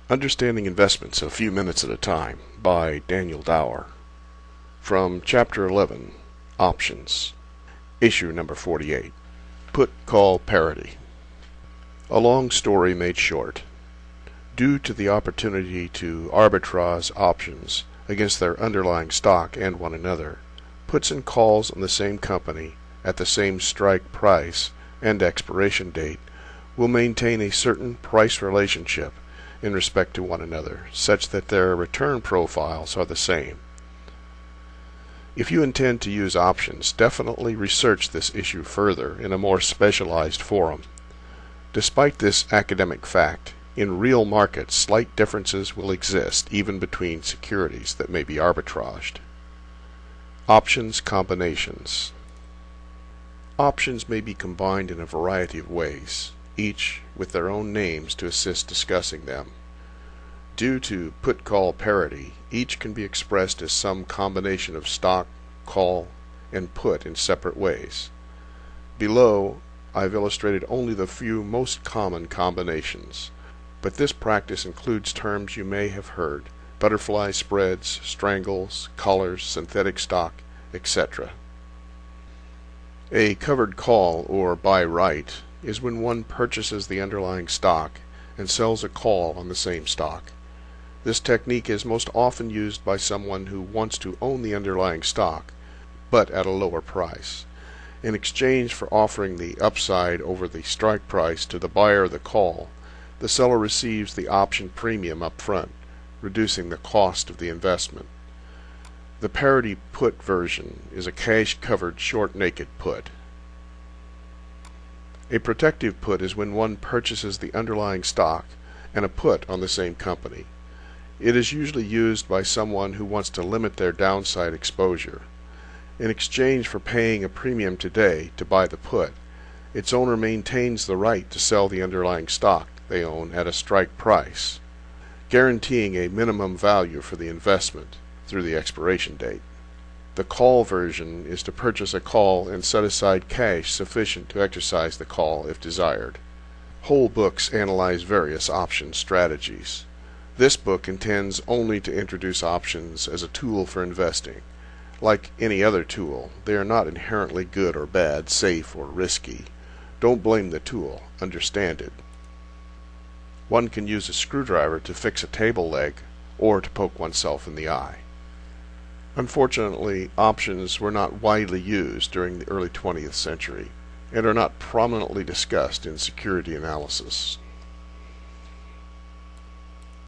Understanding Investments a Few Minutes at a Time by Daniel Dower. From Chapter 11, Options, Issue number 48, Put-Call Parity. A long story made short. Due to the opportunity to arbitrage options against their underlying stock and one another, puts and calls on the same company at the same strike price and expiration date will maintain a certain price relationship in respect to one another, such that their return profiles are the same. If you intend to use options, definitely research this issue further in a more specialized forum. Despite this academic fact, in real markets slight differences will exist even between securities that may be arbitraged. Options combinations. Options may be combined in a variety of ways, each with their own names to assist discussing them. Due to put-call parity, each can be expressed as some combination of stock, call, and put in separate ways. Below, I've illustrated only the few most common combinations, but this practice includes terms you may have heard: butterfly spreads, strangles, collars, synthetic stock, etc. A covered call, or buy right, is when one purchases the underlying stock and sells a call on the same stock. This technique is most often used by someone who wants to own the underlying stock, but at a lower price. In exchange for offering the upside over the strike price to the buyer of the call, the seller receives the option premium up front, reducing the cost of the investment. The parity put version is a cash-covered short-naked put. A protective put is when one purchases the underlying stock and a put on the same company. It is usually used by someone who wants to limit their downside exposure. In exchange for paying a premium today to buy the put, its owner maintains the right to sell the underlying stock they own at a strike price, guaranteeing a minimum value for the investment through the expiration date. The call version is to purchase a call and set aside cash sufficient to exercise the call if desired. Whole books analyze various option strategies. This book intends only to introduce options as a tool for investing. Like any other tool, they are not inherently good or bad, safe or risky. Don't blame the tool, understand it. One can use a screwdriver to fix a table leg or to poke oneself in the eye. Unfortunately, options were not widely used during the early 20th century and are not prominently discussed in security analysis.